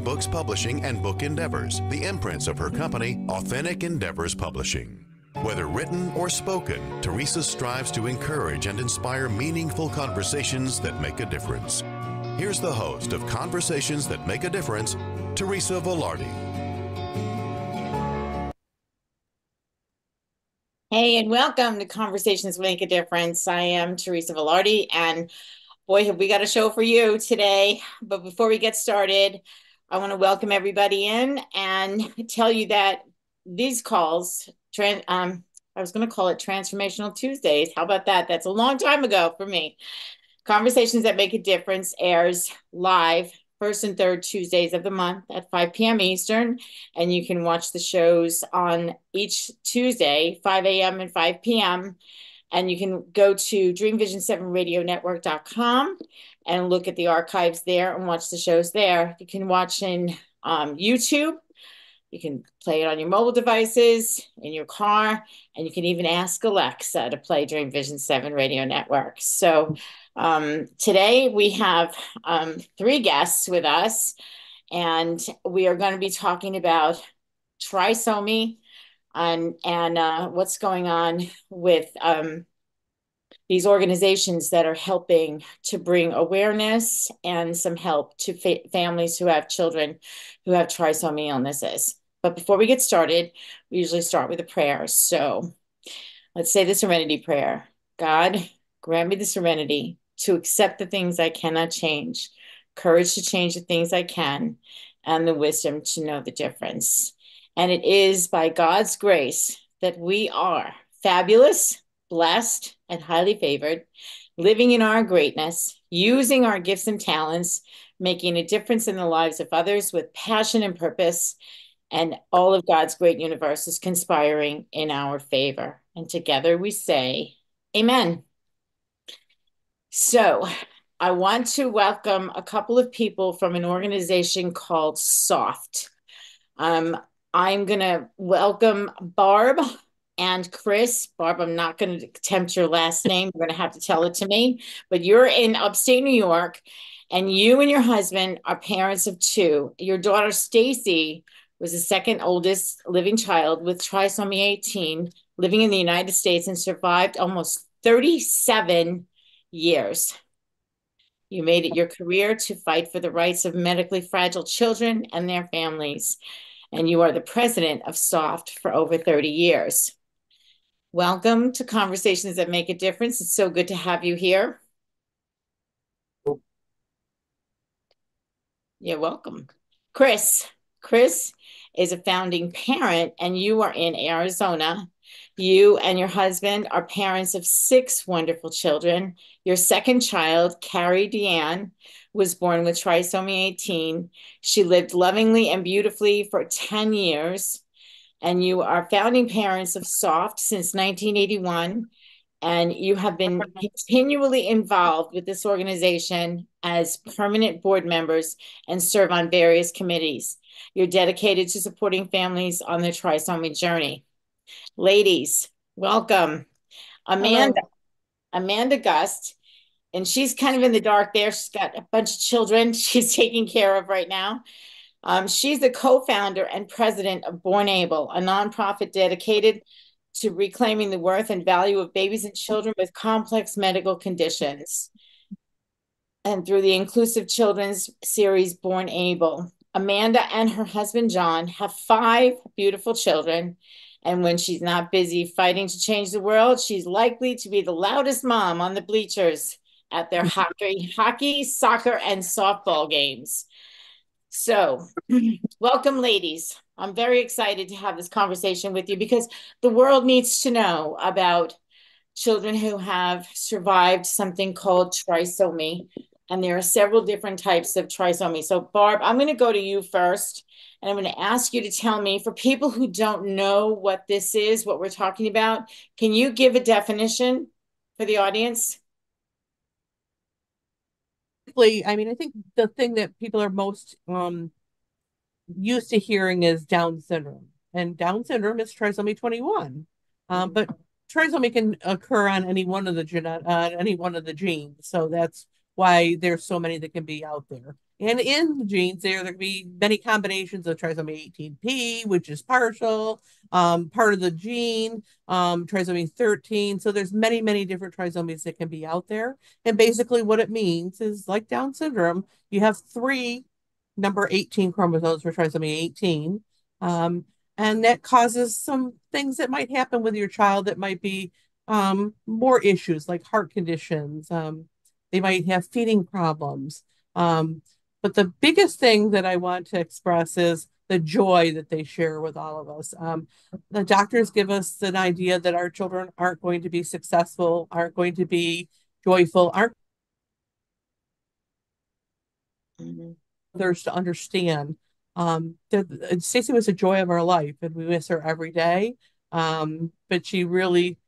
books publishing and book endeavors, the imprints of her company, Authentic Endeavors Publishing. Whether written or spoken, Teresa strives to encourage and inspire meaningful conversations that make a difference. Here's the host of Conversations That Make a Difference, Teresa Velardi. Hey, and welcome to Conversations That Make a Difference. I am Teresa Velardi, and boy, have we got a show for you today. But before we get started, I want to welcome everybody in and tell you that these calls, I was going to call it Transformational Tuesdays. How about that? That's a long time ago for me. Conversations That Make a Difference airs live first and third Tuesdays of the month at 5 p.m. Eastern. And you can watch the shows on each Tuesday, 5 a.m. and 5 p.m. And you can go to dreamvision7radionetwork.com and look at the archives there and watch the shows there. You can watch in YouTube. You can play it on your mobile devices, in your car, and you can even ask Alexa to play Dream Vision 7 Radio Network. So today we have three guests with us, and we are going to be talking about trisomy and what's going on with these organizations that are helping to bring awareness and some help to families who have children who have trisomy illnesses. But before we get started, we usually start with a prayer. So let's say the serenity prayer. God, grant me the serenity to accept the things I cannot change, courage to change the things I can, and the wisdom to know the difference. And it is by God's grace that we are fabulous, blessed, and highly favored, living in our greatness, using our gifts and talents, making a difference in the lives of others with passion and purpose, and all of God's great universe is conspiring in our favor. And together we say, Amen. So I want to welcome a couple of people from an organization called SOFT. I'm going to welcome Barb and Chris. Barb, I'm not going to attempt your last name. You're going to have to tell it to me. But you're in upstate New York, and you and your husband are parents of two. Your daughter, Stacy, was the second oldest living child with trisomy 18, living in the United States and survived almost 37 years. You made it your career to fight for the rights of medically fragile children and their families. And you are the president of SOFT for over 30 years. Welcome to Conversations That Make a Difference. It's so good to have you here. You're welcome. Chris is a founding parent, and you are in Arizona. You and your husband are parents of 6 wonderful children. Your second child, Carrie Deanne, was born with trisomy 18. She lived lovingly and beautifully for 10 years. And you are founding parents of SOFT since 1981. And you have been continually involved with this organization as permanent board members and serve on various committees. You're dedicated to supporting families on their trisomy journey. Ladies, welcome. Amanda Gust, and she's kind of in the dark there. She's got a bunch of children she's taking care of right now. She's the co-founder and president of Born Abel, a nonprofit dedicated to reclaiming the worth and value of babies and children with complex medical conditions. And through the inclusive children's series, Born Abel, Amanda and her husband, John, have 5 beautiful children. And when she's not busy fighting to change the world, she's likely to be the loudest mom on the bleachers at their hockey, soccer, and softball games. So welcome, ladies. I'm very excited to have this conversation with you because the world needs to know about children who have survived something called trisomy. And there are several different types of trisomy. So Barb, I'm going to go to you first. And I'm going to ask you to tell me, for people who don't know what this is, what we're talking about, can you give a definition for the audience? I mean, I think the thing that people are most used to hearing is Down syndrome. And Down syndrome is trisomy 21. But trisomy can occur on any one of the genes. So that's why there's so many that can be out there. And in the genes, there can be many combinations of trisomy 18p, which is partial, part of the gene, trisomy 13. So there's many, many different trisomies that can be out there. And basically what it means is like Down syndrome, you have three number 18 chromosomes for trisomy 18. Um, and that causes some things that might happen with your child that might be more issues like heart conditions. They might have feeding problems. Um, but the biggest thing that I want to express is the joy that they share with all of us. The doctors give us an idea that our children aren't going to be successful, aren't going to be joyful, aren't others to understand. That Stacy was a joy of our life, and we miss her every day. But she really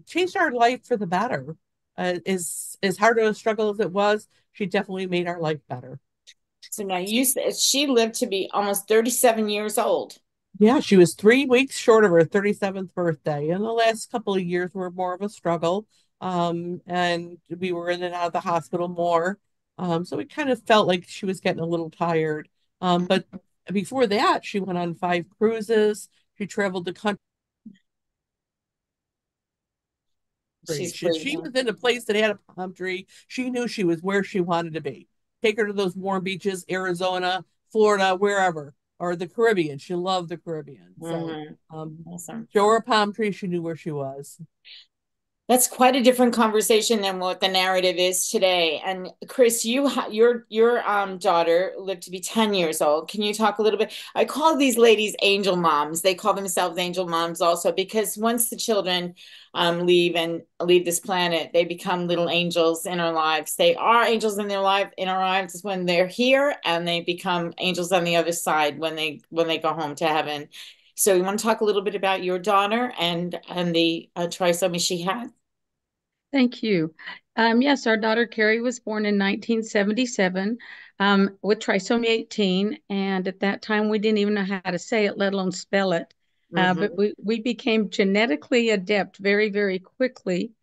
changed our life for the better. As hard of a struggle as it was, she definitely made our life better. So now you said she lived to be almost 37 years old. Yeah, she was 3 weeks short of her 37th birthday. And the last couple of years were more of a struggle. And we were in and out of the hospital more. So we kind of felt like she was getting a little tired. But before that, she went on 5 cruises. She traveled the country. She's She breathing. was in a place that had a palm tree. She knew she was where she wanted to be. Take her to those warm beaches, Arizona, Florida, wherever, or the Caribbean. She loved the Caribbean. So Awesome. show her a palm tree. She knew where she was. That's quite a different conversation than what the narrative is today. And Chris, your daughter lived to be 10 years old. Can you talk a little bit? I call these ladies angel moms. They call themselves angel moms also because once the children leave this planet, they become little angels in our lives. They are angels in our lives when they're here, and they become angels on the other side when they go home to heaven. So you want to talk a little bit about your daughter and the trisomy she had? Thank you. Yes, our daughter Carrie was born in 1977 with trisomy 18. And at that time, we didn't even know how to say it, let alone spell it. But we became genetically adept very, very quickly.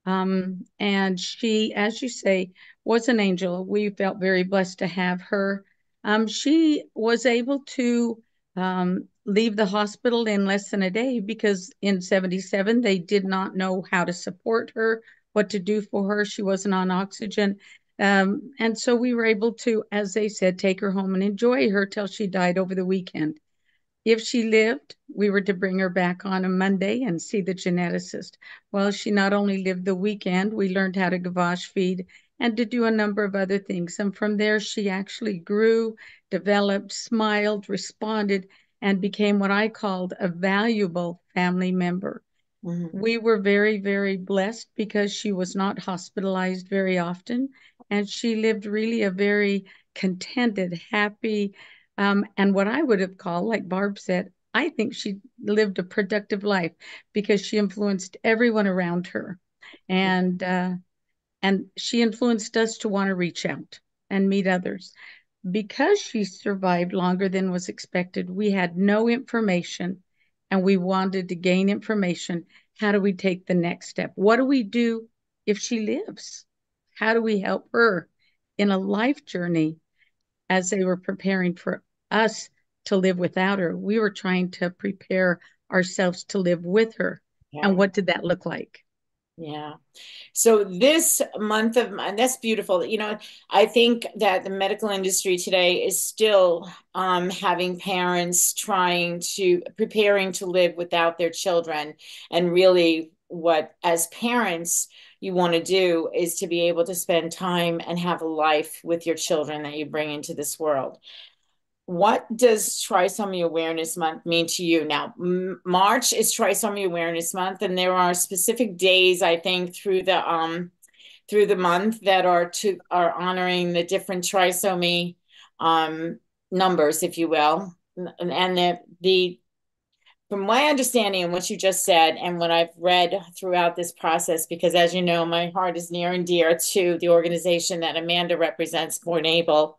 And she, as you say, was an angel. We felt very blessed to have her. She was able to leave the hospital in less than a day because in 77, they did not know how to support her, what to do for her. She wasn't on oxygen. And so we were able to, as they said, take her home and enjoy her till she died over the weekend. If she lived, we were to bring her back on a Monday and see the geneticist. Well, she not only lived the weekend, we learned how to gavage feed and to do a number of other things. And from there, she actually grew, developed, smiled, responded, and became what I called a valuable family member. We were very, very blessed because she was not hospitalized very often. And she lived really a very contented, happy, and what I would have called, like Barb said, I think she lived a productive life because she influenced everyone around her. And she influenced us to want to reach out and meet others. Because she survived longer than was expected, we had no information and we wanted to gain information. How do we take the next step? What do we do if she lives? How do we help her in a life journey as they were preparing for us to live without her? We were trying to prepare ourselves to live with her. Yeah. And what did that look like? Yeah. So this month and that's beautiful. I think that the medical industry today is still having parents preparing to live without their children. And really what, as parents, you want to do is to be able to spend time and have a life with your children that you bring into this world. What does Trisomy Awareness Month mean to you? Now, March is Trisomy Awareness Month, and there are specific days, I think, through the month that are honoring the different trisomy numbers, if you will. And the from my understanding and what you just said, and what I've read throughout this process, because as you know, my heart is near and dear to the organization that Amanda represents, Born Abel.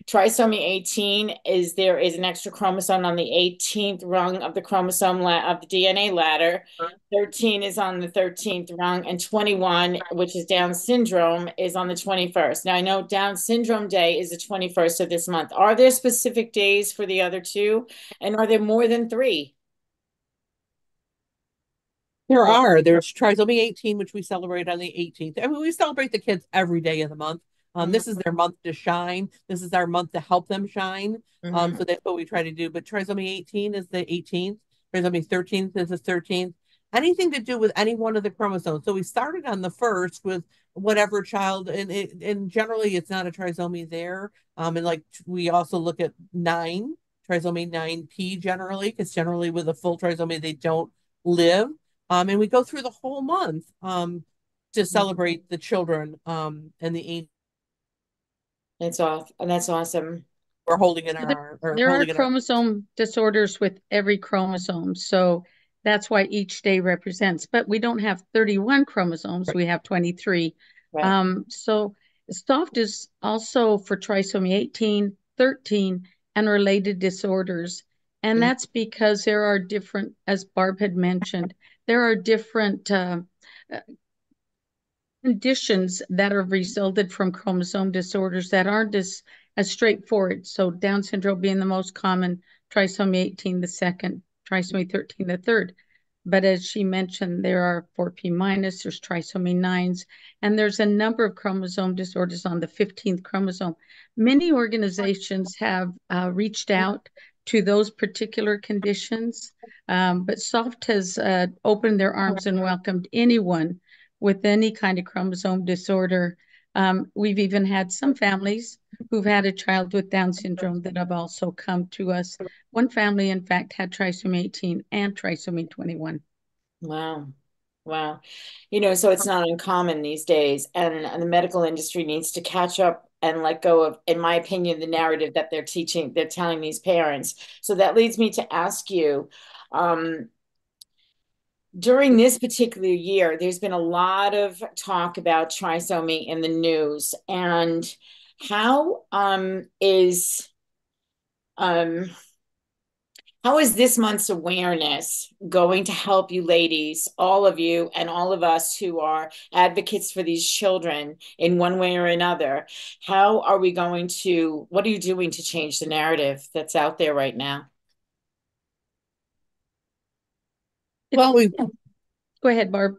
Trisomy 18 is there is an extra chromosome on the 18th rung of the chromosome of the DNA ladder. 13 is on the 13th rung, and 21, which is Down syndrome, is on the 21st. Now I know Down syndrome day is the 21st of this month. Are there specific days for the other two? And are there more than three? There are. There's Trisomy 18, which we celebrate on the 18th. I mean, we celebrate the kids every day of the month. This is their month to shine. This is our month to help them shine. So that's what we try to do. But Trisomy 18 is the 18th. Trisomy 13th is the 13th. Anything to do with any one of the chromosomes. So we started on the first with whatever child, and generally it's not a trisomy there. And like we also look at trisomy 9P generally, because generally with a full trisomy they don't live. And we go through the whole month to celebrate the children and the age. That's off, and that's awesome. We're holding in there are chromosome disorders with every chromosome, so that's why each day represents. But we don't have 31 chromosomes; right. We have 23. Right. So soft is also for trisomy 18, 13, and related disorders. And that's because there are different, as Barb had mentioned, there are different conditions that are resulted from chromosome disorders that aren't as straightforward. So Down syndrome being the most common, trisomy 18 the second, trisomy 13 the third. But as she mentioned, there are 4p minus, there's trisomy 9s, and there's a number of chromosome disorders on the 15th chromosome. Many organizations have reached out to those particular conditions, but SOFT has opened their arms and welcomed anyone with any kind of chromosome disorder. We've even had some families who've had a child with Down syndrome that have also come to us. One family, in fact, had trisomy 18 and trisomy 21. Wow. Wow. So it's not uncommon these days, and the medical industry needs to catch up and let go of, in my opinion, the narrative that they're telling these parents. So that leads me to ask you, during this particular year, there's been a lot of talk about trisomy in the news, and how is this month's awareness going to help you ladies, all of you and all of us who are advocates for these children in one way or another? What are you doing to change the narrative that's out there right now? Well, Go ahead, Barb.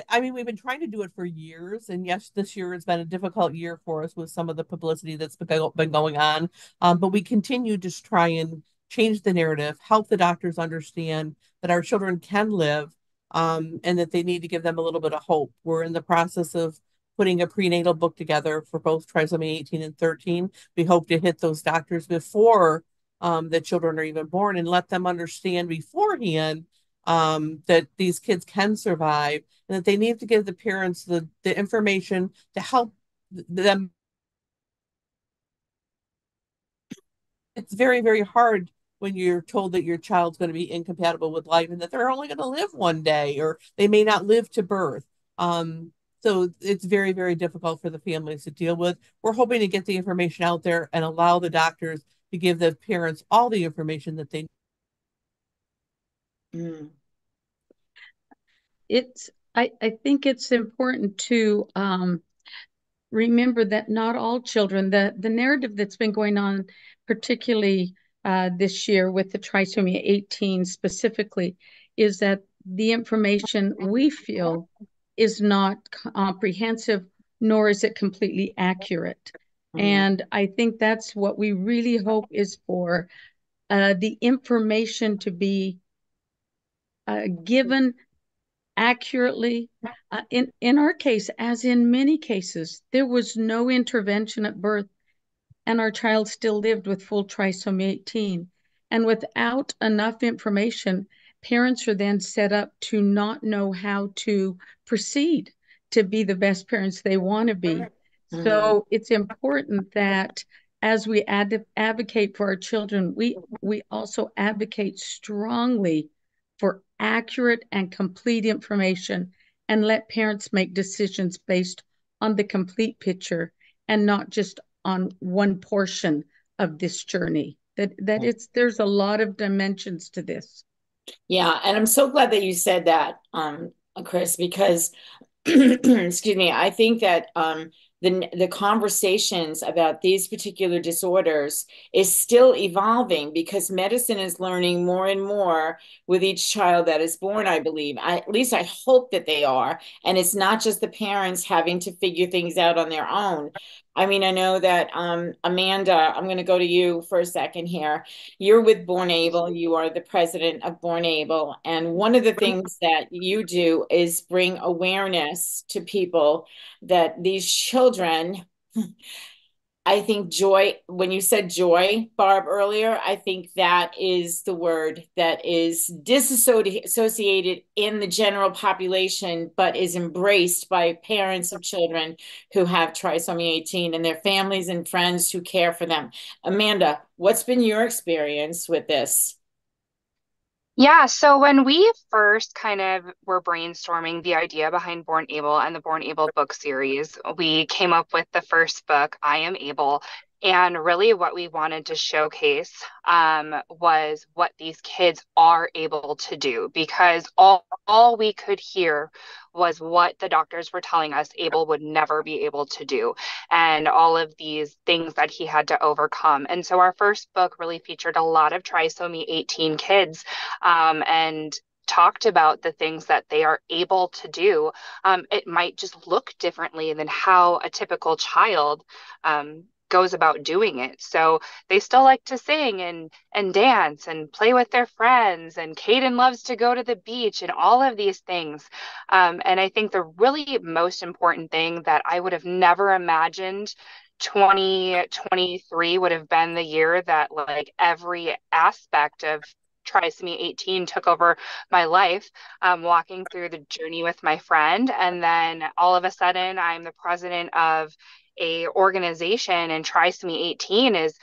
I mean, we've been trying to do it for years, and yes, this year has been a difficult year for us with some of the publicity that's been going on. But we continue to try and change the narrative, help the doctors understand that our children can live, and that they need to give them a little bit of hope. We're in the process of putting a prenatal book together for both trisomy 18 and 13. We hope to hit those doctors before the children are even born and let them understand beforehand that these kids can survive, and that they need to give the parents the information to help them. It's very, very hard when you're told that your child's going to be incompatible with life and that they're only going to live one day, or they may not live to birth. So it's very, very difficult for the families to deal with. We're hoping to get the information out there and allow the doctors to give the parents all the information that they Mm. I think it's important to remember that not all children, the narrative that's been going on, particularly this year with the trisomy 18 specifically, is that the information we feel is not comprehensive, nor is it completely accurate. And I think that's what we really hope is for the information to be given accurately. In our case, as in many cases, there was no intervention at birth, and our child still lived with full trisomy 18. And without enough information, parents are then set up to not know how to proceed to be the best parents they want to be. So it's important that as we advocate for our children, we also advocate strongly for accurate and complete information, and let parents make decisions based on the complete picture and not just on one portion of this journey. There's a lot of dimensions to this. Yeah, and I'm so glad that you said that, Chris, because excuse me, I think that the conversations about these particular disorders is still evolving because medicine is learning more and more with each child that is born, I believe. At least I hope that they are. And it's not just the parents having to figure things out on their own. I mean, I know that Amanda, I'm going to go to you for a second here. You're with Born Able. You are the president of Born Able. And one of the things that you do is bring awareness to people that these children, I think joy, when you said joy, Barb, earlier, I think that is the word that is disassociated in the general population, but is embraced by parents of children who have trisomy 18 and their families and friends who care for them. Amanda, what's been your experience with this? Yeah, so when we first kind of were brainstorming the idea behind Born Able and the Born Able book series, we came up with the first book, I Am Able. And really what we wanted to showcase was what these kids are able to do, because all we could hear was what the doctors were telling us Abel would never be able to do, and all of these things that he had to overcome. And so our first book really featured a lot of trisomy 18 kids and talked about the things that they are able to do. It might just look differently than how a typical child goes about doing it. So they still like to sing and dance and play with their friends. And Caden loves to go to the beach and all of these things. And I think the really most important thing that I would have never imagined 2023 would have been the year that like every aspect of trisomy 18 took over my life, walking through the journey with my friend. And then all of a sudden, I'm the president of a organization, and trisomy 18 is,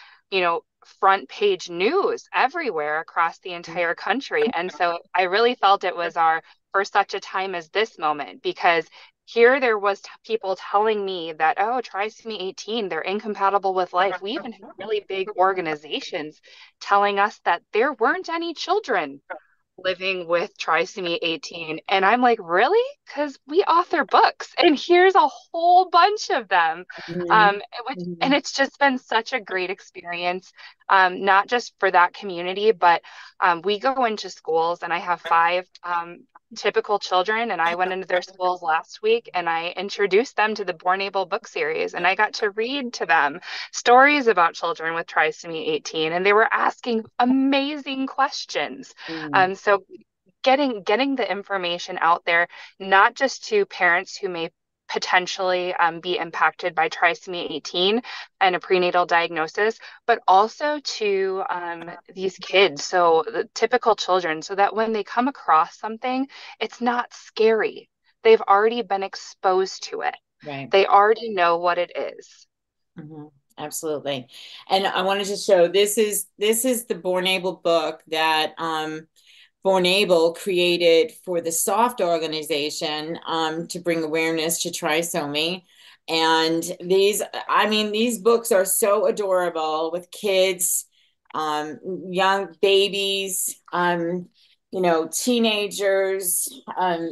front page news everywhere across the entire country. And so I really felt it was our for such a time as this moment, because here there was people telling me that, oh, trisomy 18, they're incompatible with life. We even had really big organizations telling us that there weren't any children living with trisomy 18. And I'm like, really? Because we author books and here's a whole bunch of them. And it's just been such a great experience, not just for that community, but we go into schools, and I have 5 typical children, and I went into their schools last week and I introduced them to the Born Able book series, and I got to read to them stories about children with trisomy 18, and they were asking amazing questions. So getting the information out there, not just to parents who may potentially be impacted by trisomy 18 and a prenatal diagnosis, but also to these kids, so the typical children, so that when they come across something, it's not scary. They've already been exposed to it. Right. They already know what it is. Absolutely. And I wanted to show this is the Born Able book that Born Able created for the SOFT organization to bring awareness to trisomy. And these books are so adorable with kids, young babies, teenagers,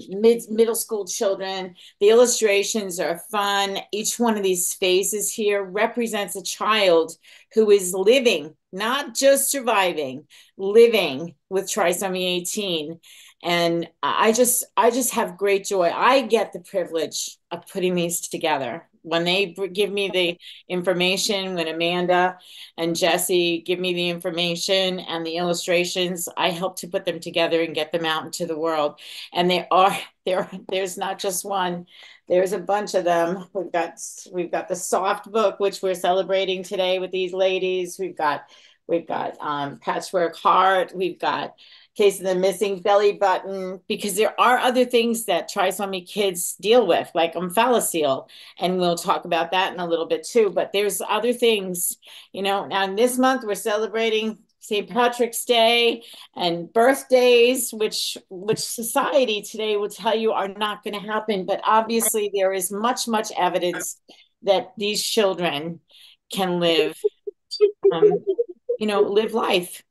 middle school children. The illustrations are fun. Each one of these faces here represents a child who is living, not just surviving, living with trisomy 18. And I just have great joy. I get the privilege of putting these together. When they give me the information, when Amanda and Jesse give me the information and the illustrations, I help to put them together and get them out into the world. And there's not just one. There's a bunch of them. We've got the SOFT book, which we're celebrating today with these ladies. We've got Patchwork Heart. We've got Case of the Missing Belly Button, because there are other things that trisomy kids deal with, like omphalocele, and we'll talk about that in a little bit too. But there's other things, Now this month we're celebrating St. Patrick's Day and birthdays, which society today will tell you are not going to happen. But obviously there is much evidence that these children can live, live life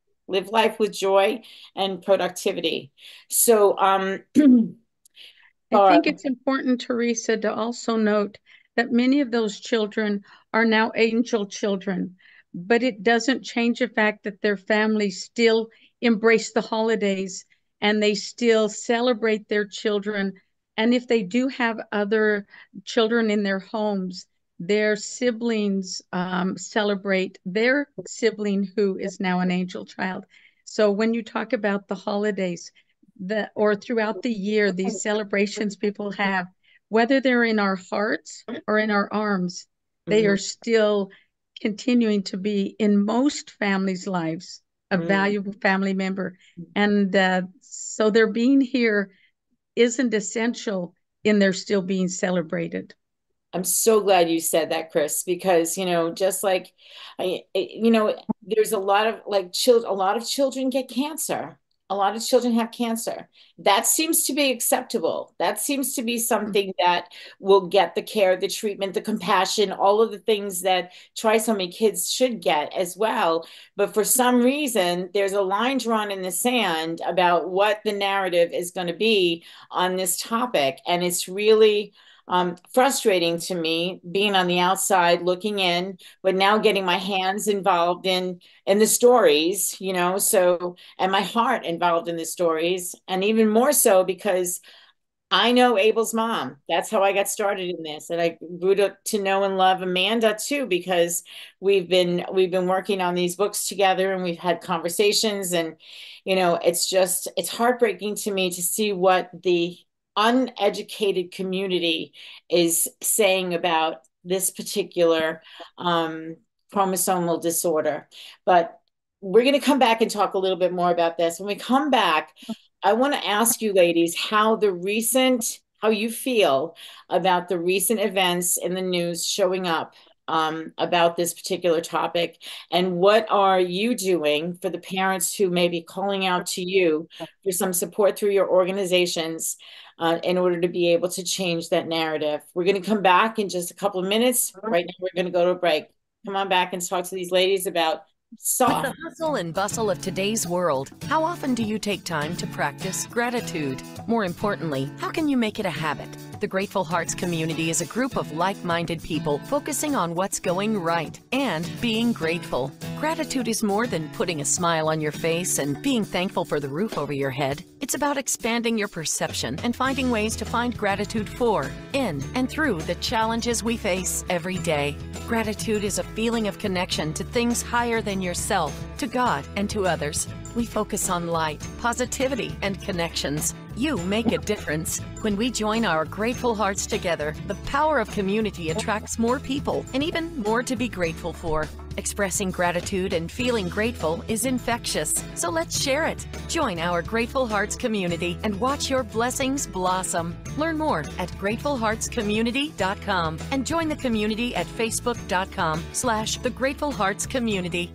with joy and productivity. So, I think it's important, Teresa, to also note that many of those children are now angel children, but it doesn't change the fact that their families still embrace the holidays and they still celebrate their children. And if they do have other children in their homes, their siblings celebrate their sibling who is now an angel child. So when you talk about the holidays, or throughout the year, these celebrations people have, whether they're in our hearts or in our arms, they are still continuing to be in most families' lives a valuable family member. And so their being here isn't essential in their still being celebrated. I'm so glad you said that, Chris, because, just like, there's a lot of a lot of children get cancer. A lot of children have cancer. That seems to be acceptable. That seems to be something that will get the care, the treatment, the compassion, all of the things that trisomy kids should get as well. But for some reason, there's a line drawn in the sand about what the narrative is going to be on this topic. And it's really frustrating to me being on the outside looking in, but now getting my hands involved in the stories, so, and my heart involved in the stories, and even more so because I know Abel's mom. That's how I got started in this, and I grew to know and love Amanda too, because we've been working on these books together, and we've had conversations, and it's heartbreaking to me to see what the uneducated community is saying about this particular chromosomal disorder. But we're going to come back and talk a little bit more about this. When we come back, I want to ask you ladies how you feel about the recent events in the news showing up about this particular topic, and what are you doing for the parents who may be calling out to you for some support through your organizations in order to be able to change that narrative. We're going to come back in just a couple of minutes. Right now, we're going to go to a break. Come on back and talk to these ladies about soft. With the hustle and bustle of today's world, how often do you take time to practice gratitude? More importantly, how can you make it a habit? The Grateful Hearts community is a group of like-minded people focusing on what's going right and being grateful. Gratitude is more than putting a smile on your face and being thankful for the roof over your head. It's about expanding your perception and finding ways to find gratitude for, in, and through the challenges we face every day. Gratitude is a feeling of connection to things higher than yourself, to God, and to others. We focus on light, positivity, and connections. You make a difference. When we join our grateful hearts together, the power of community attracts more people and even more to be grateful for. Expressing gratitude and feeling grateful is infectious, so let's share it. Join our Grateful Hearts community and watch your blessings blossom. Learn more at gratefulheartscommunity.com and join the community at facebook.com/The Grateful Hearts Community.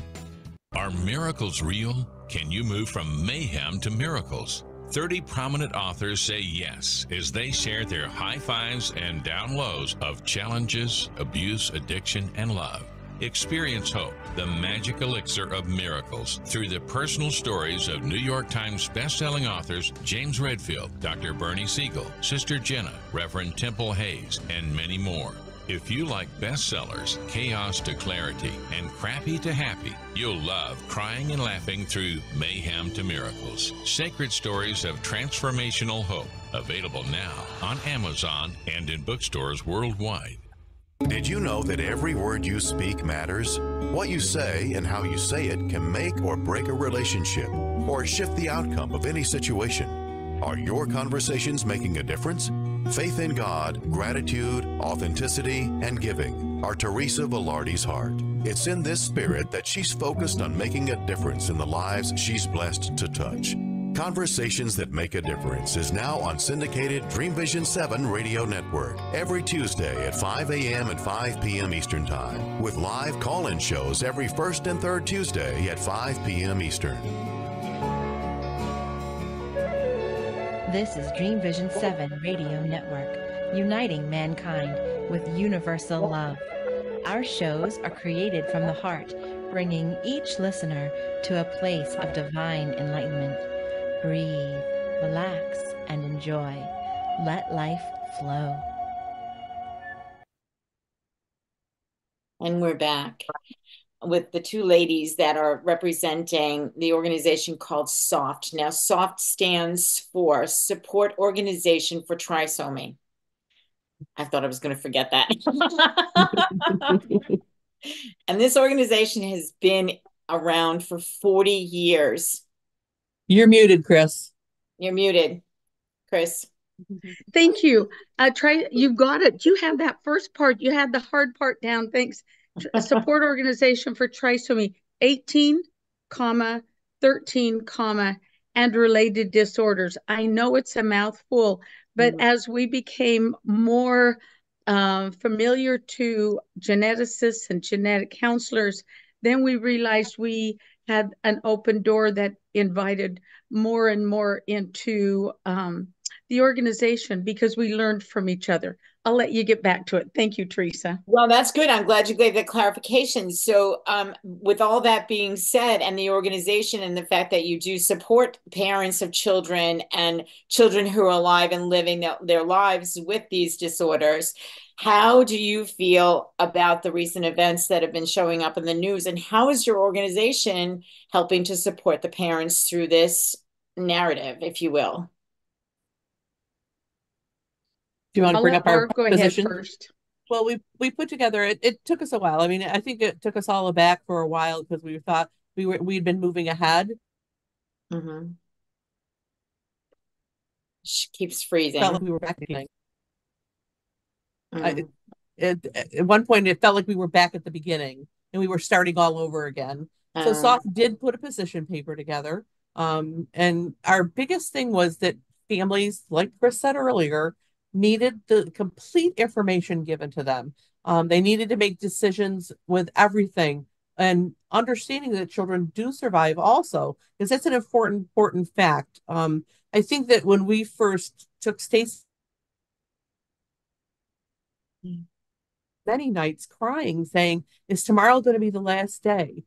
Are miracles real? Can you move from mayhem to miracles? 30 prominent authors say yes as they share their high fives and down lows of challenges, abuse, addiction, and love. Experience hope, the magic elixir of miracles, through the personal stories of New York Times bestselling authors James Redfield, Dr. Bernie Siegel, Sister Jenna, Reverend Temple Hayes, and many more. If you like bestsellers, chaos to clarity, and crappy to happy, you'll love crying and laughing through mayhem to miracles. Sacred stories of transformational hope. Available now on Amazon and in bookstores worldwide. Did you know that every word you speak matters? What you say and how you say it can make or break a relationship or shift the outcome of any situation. Are your conversations making a difference? Faith in God, gratitude, authenticity, and giving are Teresa Velardi's heart. It's in this spirit that she's focused on making a difference in the lives she's blessed to touch. Conversations That Make a Difference is now on syndicated Dream Vision 7 radio network every Tuesday at 5 a.m. and 5 p.m. Eastern Time, with live call-in shows every first and third Tuesday at 5 p.m. Eastern. This is Dream Vision 7 Radio Network, uniting mankind with universal love. Our shows are created from the heart, bringing each listener to a place of divine enlightenment. Breathe, relax, and enjoy. Let life flow. And we're back with the two ladies that are representing the organization called SOFT. Now, SOFT stands for Support Organization for Trisomy. I thought I was going to forget that. And this organization has been around for 40 years. You're muted, Chris. You're muted, Chris. Thank you. You got it. You have that first part. You had the hard part down. Thanks. Support organization for trisomy 18, 13, and related disorders. I know it's a mouthful, but as we became more familiar to geneticists and genetic counselors, then we realized we had an open door that invited more and more into the organization because we learned from each other. I'll let you get back to it. Thank you, Teresa. Well, that's good. I'm glad you gave that clarification. So, with all that being said, and the organization and the fact that you do support parents of children and children who are alive and living their lives with these disorders, how do you feel about the recent events that have been showing up in the news? And how is your organization helping to support the parents through this narrative, if you will? Do you want to bring up our go position? Ahead first. Well, we put together, it took us a while. I mean, I think it took us all aback for a while because we thought we'd been moving ahead. Mm-hmm. She keeps freezing. Felt like we were back at the beginning. At one point, it felt like we were back at the beginning and we were starting all over again. So SOFT did put a position paper together. And our biggest thing was that families, like Chris said earlier, needed the complete information given to them. They needed to make decisions with everything and understanding that children do survive also, because that's an important fact. I think that when we first took Stacey many nights crying, saying, is tomorrow going to be the last day?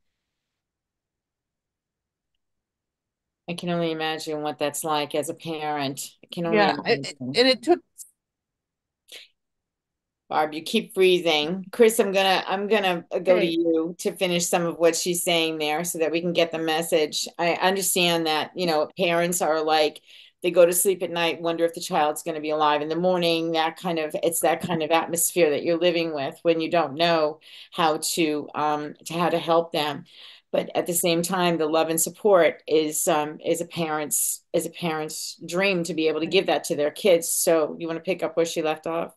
I can only imagine what that's like as a parent. I can only imagine. And it took. Barb, you keep freezing. Chris, I'm gonna go to you to finish some of what she's saying there so that we can get the message. I understand that, parents are like, they go to sleep at night, wonder if the child's going to be alive in the morning. It's that kind of atmosphere that you're living with when you don't know how to help them. But at the same time, the love and support is a parent's dream to be able to give that to their kids. So you want to pick up where she left off?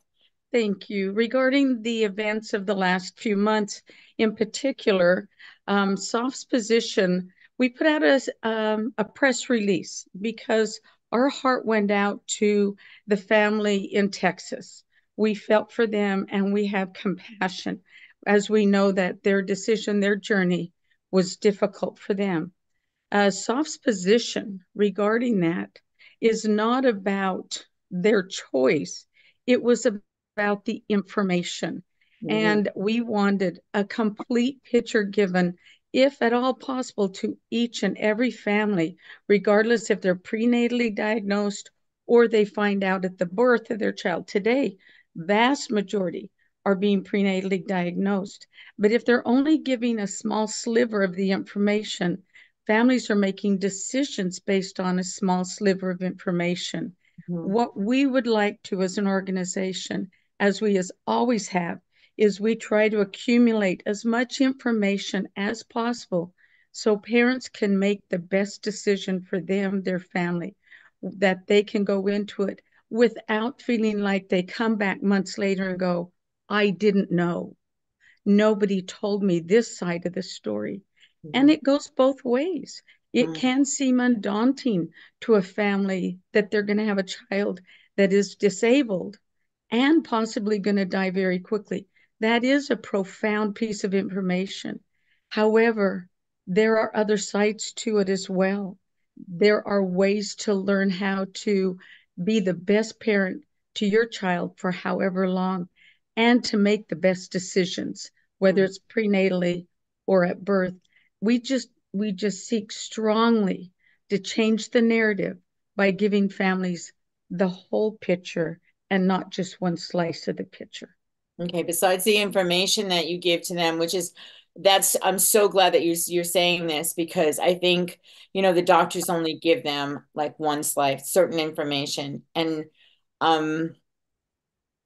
Thank you. Regarding the events of the last few months, in particular, SOFT's position, we put out a press release because our heart went out to the family in Texas. We felt for them and we have compassion as we know that their decision, their journey was difficult for them. SOFT's position regarding that is not about their choice. It was about the information. Mm-hmm. And we wanted a complete picture given, if at all possible, to each and every family, regardless if they're prenatally diagnosed or they find out at the birth of their child. Today, vast majority are being prenatally diagnosed. But if they're only giving a small sliver of the information, families are making decisions based on a small sliver of information. Mm-hmm. What we would like to as an organization, as we always have, is we try to accumulate as much information as possible so parents can make the best decision for them, their family, that they can go into it without feeling like they come back months later and go, I didn't know. Nobody told me this side of the story. Mm-hmm. And it goes both ways. It can seem undaunting to a family that they're going to have a child that is disabled and possibly going to die very quickly. That is a profound piece of information. However, there are other sides to it as well. There are ways to learn how to be the best parent to your child for however long and to make the best decisions whether it's prenatally or at birth. We just seek strongly to change the narrative by giving families the whole picture and not just one slice of the picture. Okay, besides the information that you give to them, I'm so glad that you're saying this, because I think, the doctors only give them like one slice, certain information. And And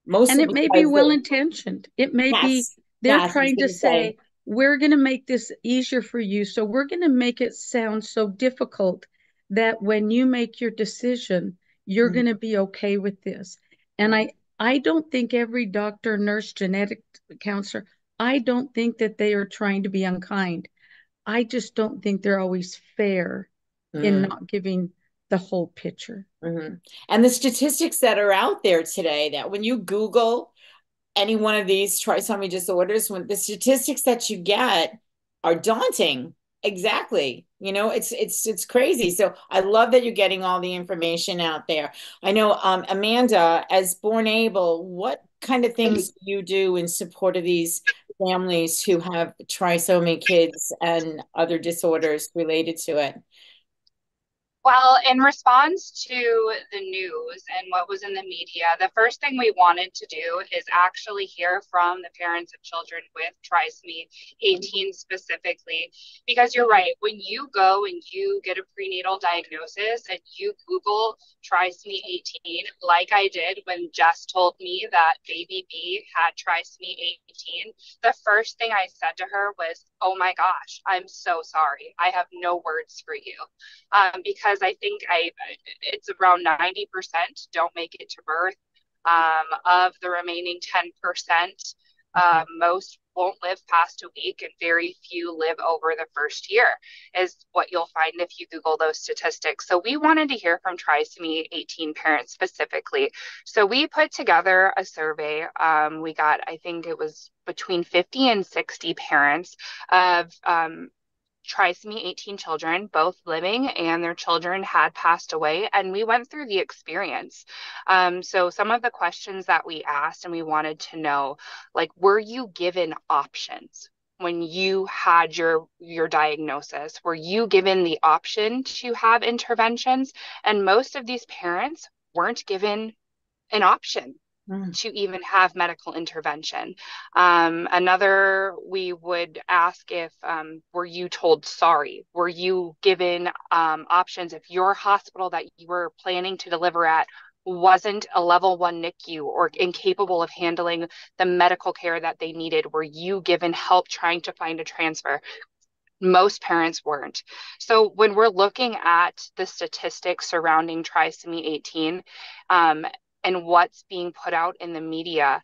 mostly it may be because well intentioned. It may be they're yes, I was trying to gonna say. say, we're going to make this easier for you. So we're going to make it sound so difficult that when you make your decision, you're going to be okay with this. And I don't think every doctor, nurse, genetic counselor, I don't think that they are trying to be unkind. I just don't think they're always fair in not giving the whole picture. And the statistics that are out there today, that when you Google any one of these trisomy disorders, when the statistics that you get are daunting. Exactly. It's crazy. So I love that you're getting all the information out there. I know, Amanda, as Born Able, what kind of things do you do in support of these families who have trisomy kids and other disorders related to it? Well, in response to the news and what was in the media, the first thing we wanted to do is actually hear from the parents of children with trisomy 18 specifically, because you're right. When you go and you get a prenatal diagnosis and you Google trisomy 18, like I did when Jess told me that baby B had trisomy 18, the first thing I said to her was, "Oh my gosh, I'm so sorry. I have no words for you." Because I think it's around 90% don't make it to birth. Of the remaining 10%, most won't live past a week, and very few live over the first year, is what you'll find if you Google those statistics. So we wanted to hear from trisomy 18 parents specifically. So we put together a survey. We got, I think it was between 50 and 60 parents of trisomy 18 children, both living and their children had passed away. And we went through the experience. So some of the questions that we asked, and we wanted to know, like, were you given options when you had your diagnosis? Were you given the option to have interventions? And most of these parents weren't given an option to even have medical intervention. We would ask if, were you told sorry? Were you given options if your hospital that you were planning to deliver at wasn't a level 1 NICU or incapable of handling the medical care that they needed? Were you given help trying to find a transfer? Most parents weren't. So when we're looking at the statistics surrounding trisomy 18, and what's being put out in the media,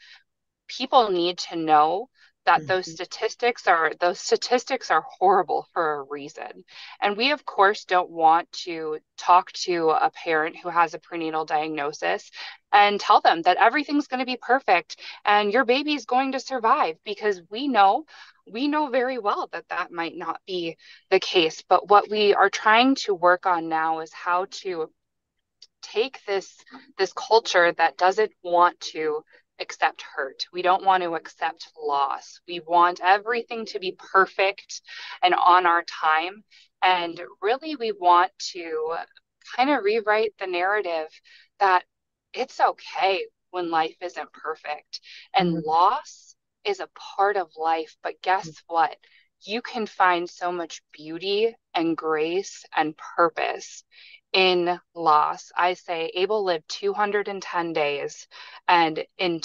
people need to know that those statistics are horrible for a reason. And we, of course, don't want to talk to a parent who has a prenatal diagnosis and tell them that everything's going to be perfect and your baby is going to survive, because we know very well that that might not be the case. But what we are trying to work on now is how to take this culture that doesn't want to accept hurt. We don't want to accept loss. We want everything to be perfect and on our time. And really, we want to kind of rewrite the narrative that it's okay when life isn't perfect. And loss is a part of life. But guess what? You can find so much beauty and grace and purpose in loss. I say Abel lived 210 days, and in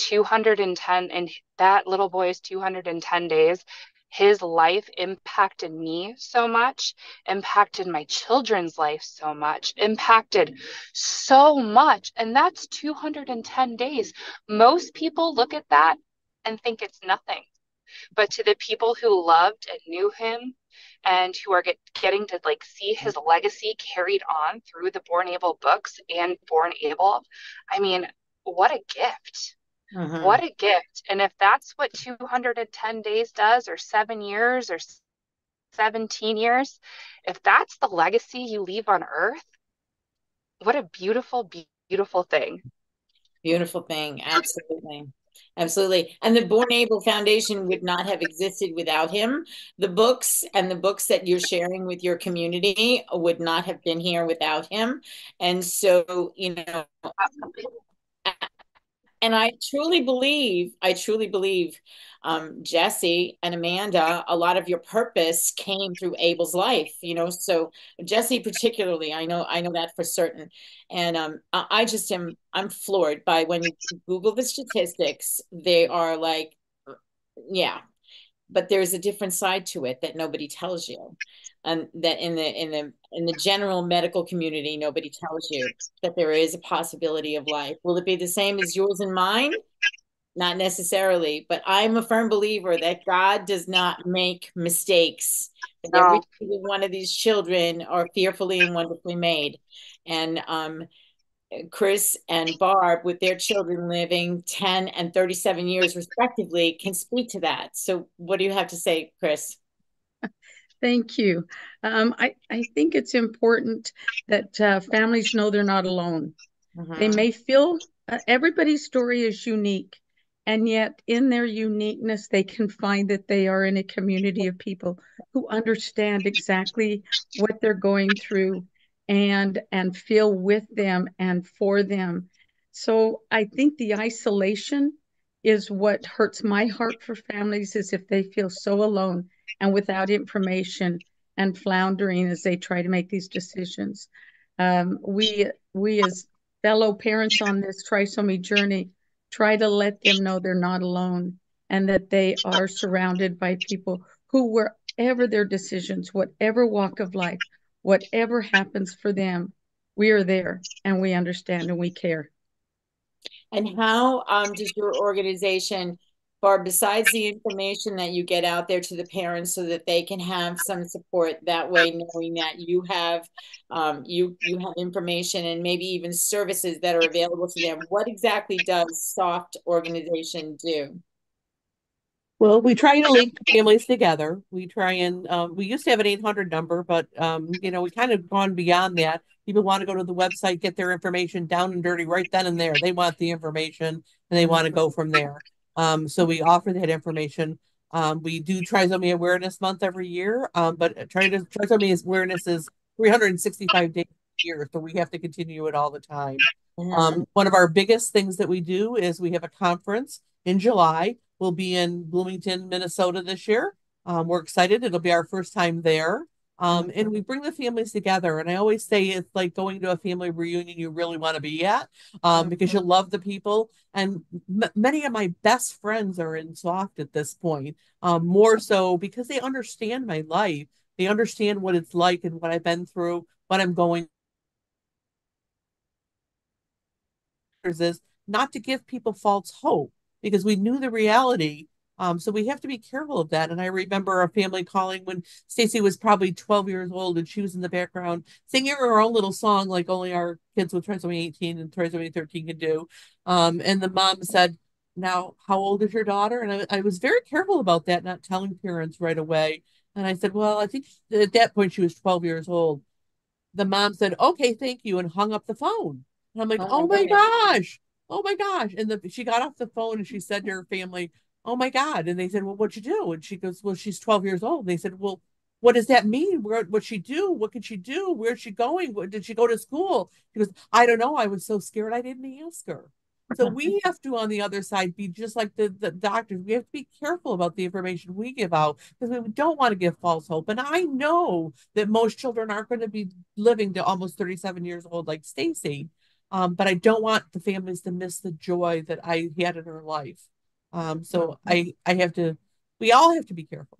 that little boy's 210 days, his life impacted me so much, impacted my children's life so much, impacted so much. And that's 210 days. Most people look at that and think it's nothing. But to the people who loved and knew him and who are getting to like see his legacy carried on through the Born Able books and Born Able, I mean, what a gift. What a gift. And if that's what 210 days does, or 7 years, or 17 years, if that's the legacy you leave on earth, what a beautiful, beautiful thing. Beautiful thing. Absolutely. Absolutely. And the Born Able Foundation would not have existed without him. The books and the books that you're sharing with your community would not have been here without him. And so, and I truly believe, Jesse and Amanda, a lot of your purpose came through Abel's life, so Jesse particularly, I know that for certain. And I just I'm floored by when you Google the statistics, they are like, yeah, but there's a different side to it that nobody tells you, and that in the general medical community nobody tells you, that there is a possibility of life. Will it be the same as yours and mine? Not necessarily, but I'm a firm believer that God does not make mistakes, that every No. single one of these children are fearfully and wonderfully made. And Chris and Barb, with their children living 10 and 37 years respectively, can speak to that. So what do you have to say, Chris? Thank you. I think it's important that families know they're not alone. They may feel everybody's story is unique, and yet in their uniqueness, they can find that they are in a community of people who understand exactly what they're going through and feel with them and for them. So I think the isolation is what hurts my heart for families, is if they feel so alone and without information and floundering as they try to make these decisions. We as fellow parents on this trisomy journey try to let them know they're not alone, and that they are surrounded by people who, wherever their decisions, whatever walk of life, whatever happens for them, we are there and we understand and we care. And how does your organization, Barb, besides the information that you get out there to the parents so that they can have some support that way, knowing that you have you have information and maybe even services that are available to them, what exactly does SOFT organization do? Well, we try to link families together. We try and we used to have an 800 number, but we kind of gone beyond that. People want to go to the website, get their information down and dirty right then and there. They want the information and they want to go from there. So we offer that information. We do Trisomy Awareness Month every year, but Trisomy Awareness is 365 days a year, so we have to continue it all the time. One of our biggest things that we do is we have a conference in July. We'll be in Bloomington, Minnesota this year. We're excited. It'll be our first time there. And we bring the families together. And I always say it's like going to a family reunion you really want to be at, because you love the people. And many of my best friends are in SOFT at this point, more so because they understand my life. They understand what it's like and what I've been through, what I'm going is not to give people false hope, because we knew the reality. So we have to be careful of that. And I remember a family calling when Stacy was probably 12 years old, and she was in the background singing her own little song, like only our kids with trisomy 18 and trisomy 13 can do. And the mom said, "Now, how old is your daughter?" And I was very careful about that, not telling parents right away. And I said, "Well, I think at that point she was 12 years old." The mom said, "Okay, thank you," and hung up the phone. And I'm like, Oh "Oh my my goodness. gosh. Oh my gosh." And she got off the phone and she said to her family, "Oh my God." And they said, "Well, what'd you do?" And she goes, "Well, she's 12 years old." And they said, "Well, what does that mean? What'd she do? What could she do? Where's she going? Did she go to school?" She goes, "I don't know. I was so scared I didn't ask her." So we have to, on the other side, be just like the doctors. We have to be careful about the information we give out, because we don't want to give false hope. And I know that most children aren't going to be living to almost 37 years old like Stacy. But I don't want the families to miss the joy that I had in her life. So I have to, we all have to be careful.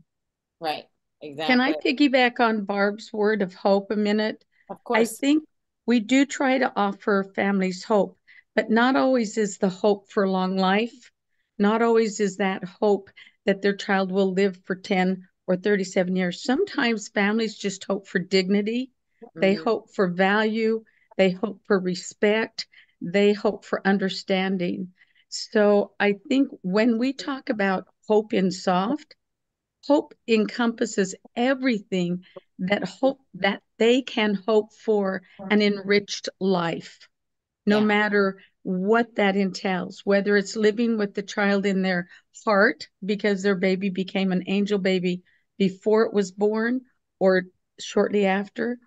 Right, Can I exactly. piggyback on Barb's word of hope a minute? Of I course. think we do try to offer families hope, but not always is the hope for long life. Not always is that hope that their child will live for 10 or 37 years. Sometimes families just hope for dignity. They hope for value. They hope for respect. They hope for understanding. So I think when we talk about hope in SOFT, hope encompasses everything, that they can hope for an enriched life, no Yeah. matter what that entails, whether it's living with the child in their heart because their baby became an angel baby before it was born or shortly after,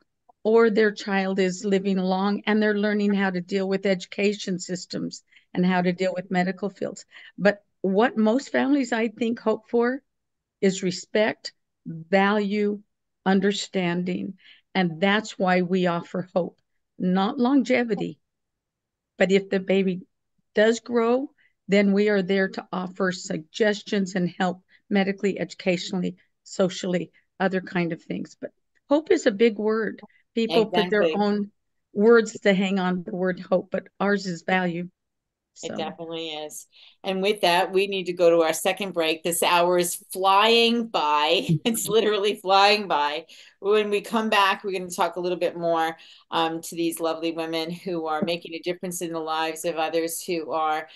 or their child is living long and they're learning how to deal with education systems and how to deal with medical fields. But what most families, I think, hope for is respect, value, understanding. And that's why we offer hope, not longevity. But if the baby does grow, then we are there to offer suggestions and help medically, educationally, socially, other kind of things. But hope is a big word. People put their own words to hang on the word hope, but ours is value. It definitely is. And with that, we need to go to our second break. This hour is flying by. It's literally flying by. When we come back, we're going to talk a little bit more to these lovely women who are making a difference in the lives of others who are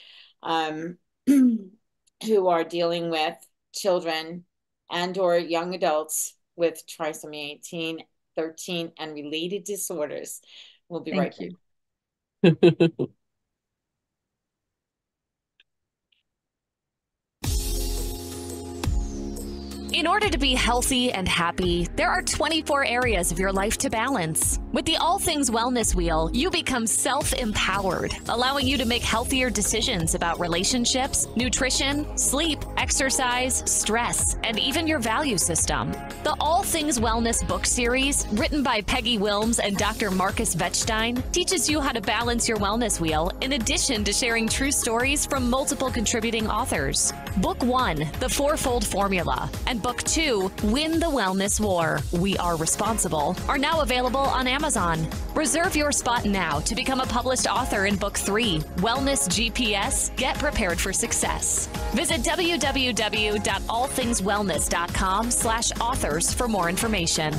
who are dealing with children and or young adults with trisomy 18, 13, and related disorders. We'll be right back. In order to be healthy and happy, there are 24 areas of your life to balance. With the All Things Wellness Wheel, you become self-empowered, allowing you to make healthier decisions about relationships, nutrition, sleep, exercise, stress, and even your value system. The All Things Wellness book series, written by Peggy Wilms and Dr. Marcus Wettstein, teaches you how to balance your wellness wheel in addition to sharing true stories from multiple contributing authors. Book 1, The Fourfold Formula, and Book 2, Win the Wellness War, We Are Responsible, are now available on Amazon. Reserve your spot now to become a published author in Book 3, Wellness GPS, Get Prepared for Success. Visit www.allthingswellness.com/authors for more information.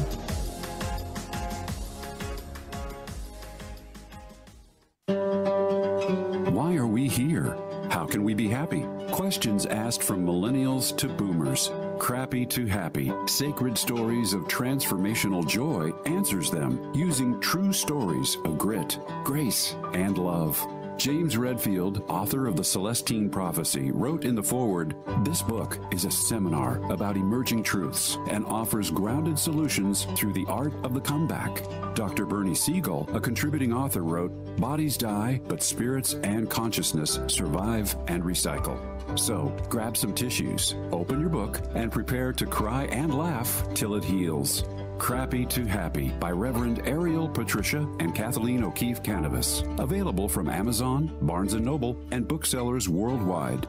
Why are we here? How can we be happy? Questions asked from millennials to boomers. Crappy to Happy, Sacred Stories of Transformational Joy answers them using true stories of grit, grace, and love. James Redfield, author of The Celestine Prophecy, wrote in the foreword, "This book is a seminar about emerging truths and offers grounded solutions through the art of the comeback." Dr. Bernie Siegel, a contributing author, wrote, "Bodies die, but spirits and consciousness survive and recycle." So, grab some tissues, open your book, and prepare to cry and laugh till it heals. Crappy to Happy by Reverend Ariel Patricia and Kathleen O'Keefe Cannabis. Available from Amazon, Barnes & Noble, and booksellers worldwide.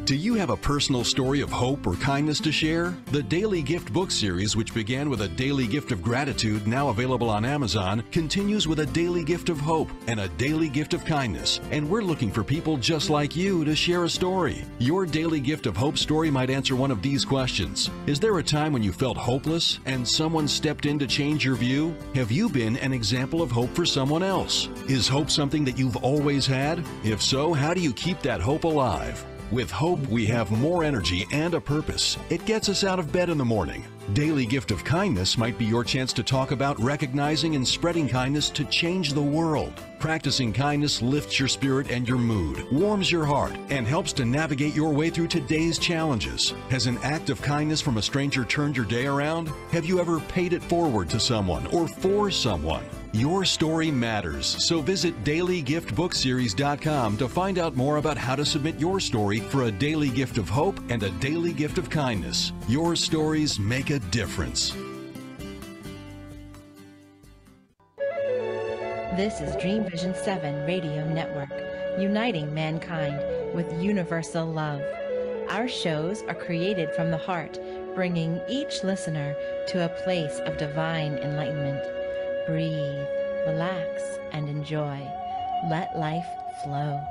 Do you have a personal story of hope or kindness to share? The Daily Gift book series, which began with a daily gift of gratitude, now available on Amazon, continues with a daily gift of hope and a daily gift of kindness. And we're looking for people just like you to share a story. Your daily gift of hope story might answer one of these questions. Is there a time when you felt hopeless and someone stepped in to change your view? Have you been an example of hope for someone else? Is hope something that you've always had? If so, how do you keep that hope alive? With hope, we have more energy and a purpose. It gets us out of bed in the morning. Daily Gift of Kindness might be your chance to talk about recognizing and spreading kindness to change the world. Practicing kindness lifts your spirit and your mood, warms your heart, and helps to navigate your way through today's challenges. Has an act of kindness from a stranger turned your day around? Have you ever paid it forward to someone or for someone? Your story matters, so visit dailygiftbookseries.com to find out more about how to submit your story for a daily gift of hope and a daily gift of kindness. Your stories make a difference. This is Dream Vision 7 Radio Network, uniting mankind with universal love. Our shows are created from the heart, bringing each listener to a place of divine enlightenment. Breathe, relax, and enjoy. Let life flow.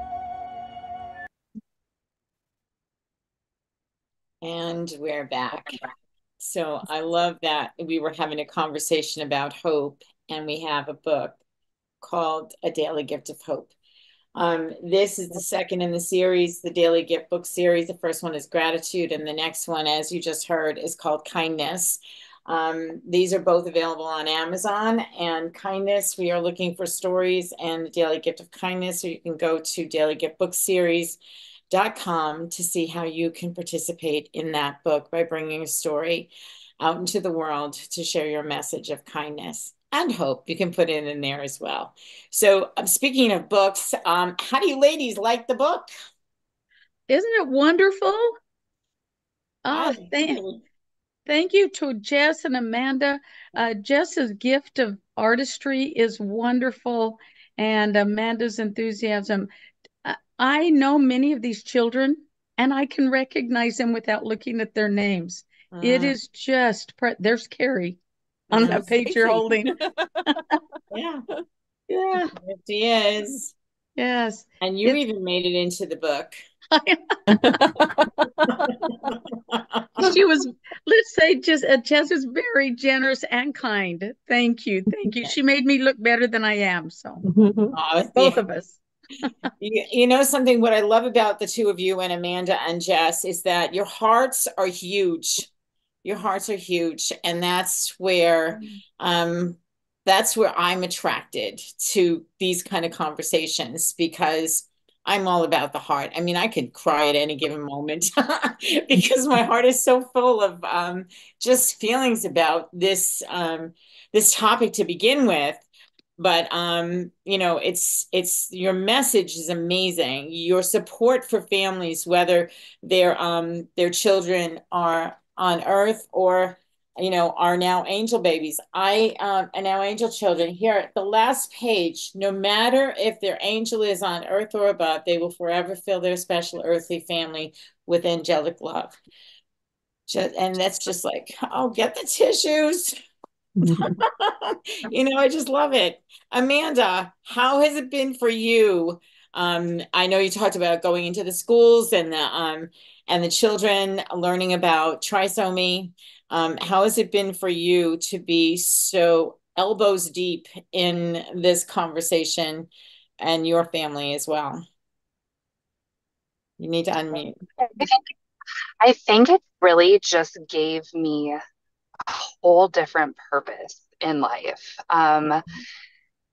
And we're back. So I love that we were having a conversation about hope, and we have a book called A Daily Gift of Hope. This is the second in the series, the Daily Gift book series. The first one is gratitude, and the next one, as you just heard, is called kindness. These are both available on Amazon. And Kindness, we are looking for stories, and the Daily Gift of Kindness, so you can go to dailygiftbookseries.com to see how you can participate in that book by bringing a story out into the world to share your message of kindness and hope. You can put it in there as well. So speaking of books, how do you ladies like the book? Isn't it wonderful? I Oh, agree. thank you to Jess and Amanda. Jess's gift of artistry is wonderful, and Amanda's enthusiasm. I know many of these children, and I can recognize them without looking at their names. It is just, there's Carrie on that page you're holding. Yeah. Yeah. She is. Yes. And you even made it into the book. She was, let's say, Jess was very generous and kind. Thank you. Thank you. She made me look better than I am. So both of us. You know something, what I love about the two of you and Amanda and Jess is that your hearts are huge. Your hearts are huge. And that's where I'm attracted to these kind of conversations, because I'm all about the heart. I mean, I could cry at any given moment because my heart is so full of just feelings about this topic to begin with. But you know, it's your message is amazing. Your support for families, whether their children are on earth or, you know, are now angel babies. And now angel children. Here at the last page, no matter if their angel is on earth or above, they will forever fill their special earthly family with angelic love. And that's just like, oh, get the tissues. You know, I just love it. Amanda, how has it been for you? I know you talked about going into the schools and the children learning about trisomy. How has it been for you to be so elbows deep in this conversation, and your family as well? You need to unmute. I think it really just gave me a whole different purpose in life.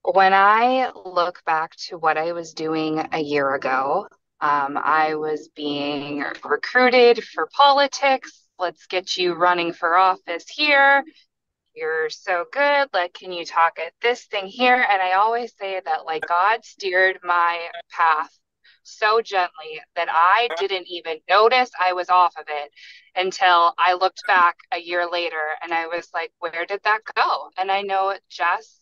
When I look back to what I was doing a year ago, I was being recruited for politics. Let's get you running for office here. You're so good. Like, can you talk at this thing here? And I always say that, like, God steered my path so gently that I didn't even notice I was off of it until I looked back a year later and I was like, where did that go? And I know Jess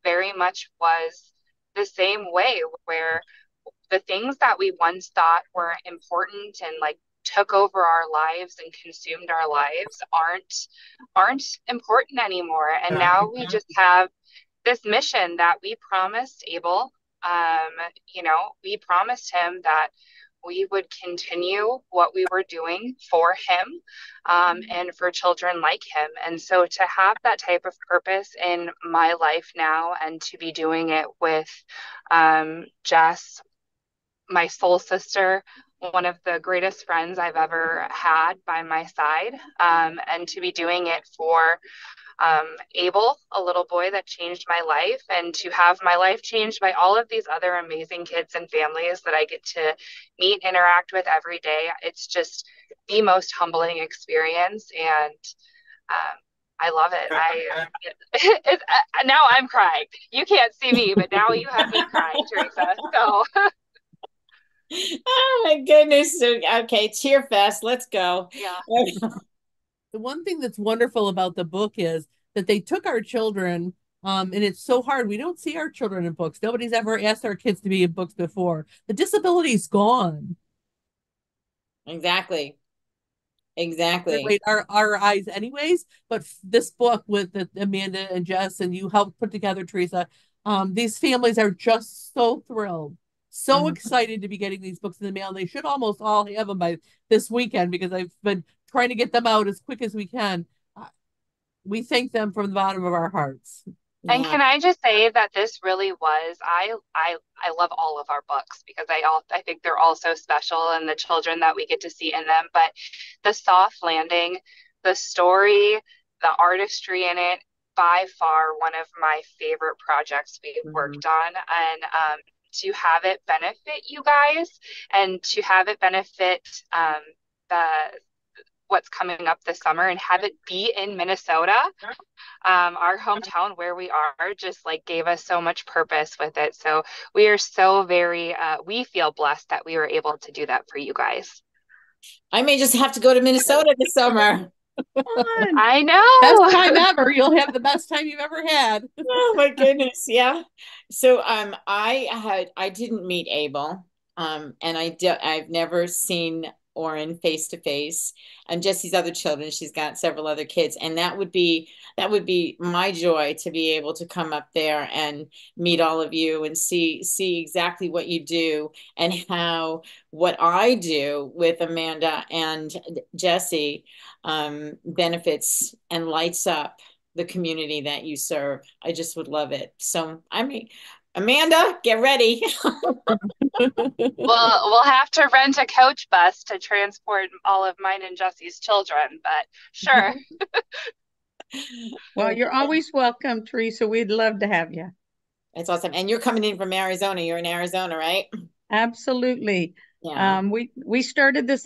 very much was the same way, where the things that we once thought were important and like took over our lives and consumed our lives aren't important anymore. And now we just have this mission that we promised Abel. You know, we promised him that we would continue what we were doing for him, and for children like him. And so to have that type of purpose in my life now, and to be doing it with Jess, my soul sister, one of the greatest friends I've ever had by my side, and to be doing it for Abel, a little boy that changed my life, and to have my life changed by all of these other amazing kids and families that I get to meet, interact with every day. It's just the most humbling experience, and I love it. Now I'm crying. You can't see me, but now you have me crying, Teresa. So. Oh my goodness. Okay, cheer fest. Let's go. Yeah. The one thing that's wonderful about the book is that they took our children, and it's so hard. We don't see our children in books. Nobody's ever asked our kids to be in books before. The disability's gone. Exactly. Our eyes anyways, but this book with Amanda and Jess and you helped put together, Teresa, these families are just so thrilled, so excited to be getting these books in the mail. And they should almost all have them by this weekend, because I've been trying to get them out as quick as we can. We thank them from the bottom of our hearts. And can I just say that this really was, I love all of our books, because I think they're all so special, and the children that we get to see in them. But the soft landing, the story the artistry in it, by far one of my favorite projects we've worked on. And to have it benefit you guys and to have it benefit the what's coming up this summer and have it be in Minnesota, our hometown where we are, just like gave us so much purpose with it. So we are so very, we feel blessed that we were able to do that for you guys. I may just have to go to Minnesota this summer. I know. Best time ever. You'll have the best time you've ever had. Oh my goodness. Yeah. So I didn't meet Abel. And I've never seen Oren face to face, and Jesse's other children. She's got several other kids, and that would be my joy to be able to come up there and meet all of you and see exactly what you do and how what I do with Amanda and Jesse benefits and lights up the community that you serve. I just would love it. So I mean, Amanda, get ready. We'll have to rent a coach bus to transport all of mine and Jesse's children, but sure. Well, you're always welcome, Teresa. We'd love to have you. That's awesome. And you're coming in from Arizona. You're in Arizona, right? Absolutely. Yeah. We started this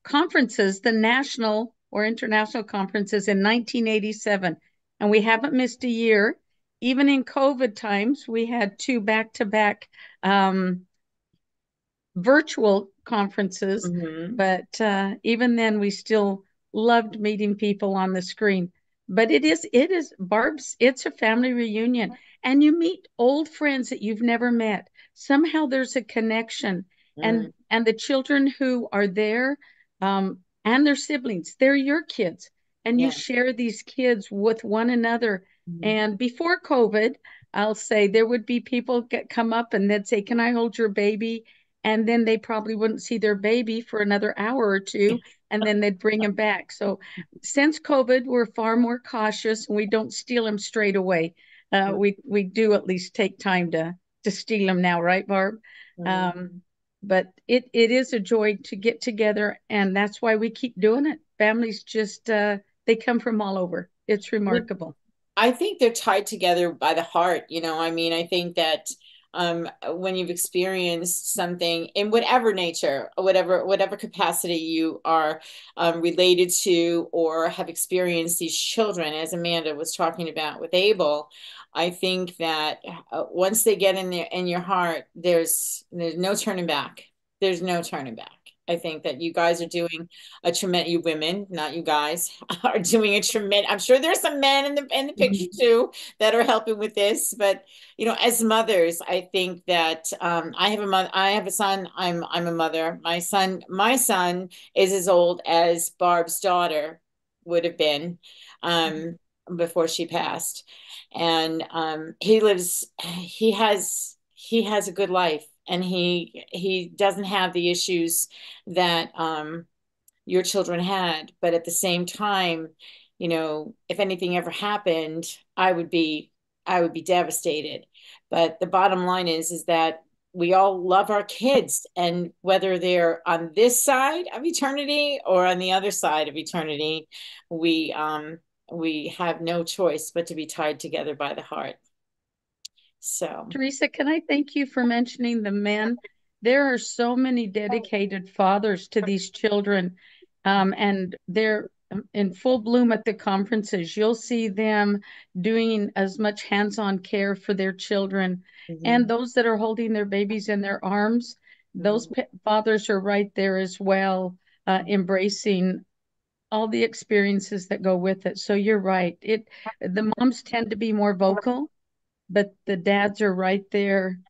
conferences, the national or international conferences, in 1987, and we haven't missed a year. Even in COVID times, we had 2 back-to-back virtual conferences, but even then we still loved meeting people on the screen. But it is Barb's, it's a family reunion, and you meet old friends that you've never met. Somehow there's a connection, and the children who are there and their siblings, they're your kids, and you share these kids with one another. And before COVID, I'll say there would be people come up and they'd say, "Can I hold your baby?" And then they probably wouldn't see their baby for another hour or two, and then they'd bring him back. So since COVID, we're far more cautious, and we don't steal them straight away. We do at least take time to steal them now, right, Barb? But it is a joy to get together, and that's why we keep doing it. Families just they come from all over. It's remarkable. I think they're tied together by the heart. I mean, I think that when you've experienced something in whatever nature, whatever capacity you are related to or have experienced these children, as Amanda was talking about with Abel, I think that once they get in your heart, there's no turning back. There's no turning back. I think that you guys are doing a tremendous, you women, not you guys, are doing a tremendous, I'm sure there's some men in the picture too that are helping with this, but as mothers, I think that I have a son, I'm a mother. My son is as old as Barb's daughter would have been before she passed. And he has a good life. And he doesn't have the issues that your children had. But at the same time, if anything ever happened, I would be devastated. But the bottom line is that we all love our kids, and whether they're on this side of eternity or on the other side of eternity, we have no choice but to be tied together by the heart. So, Teresa, can I thank you for mentioning the men? There are so many dedicated fathers to these children, and they're in full bloom at the conferences. You'll see them doing as much hands-on care for their children, and those that are holding their babies in their arms, those fathers are right there as well, embracing all the experiences that go with it. So you're right. The moms tend to be more vocal, but the dads are right there,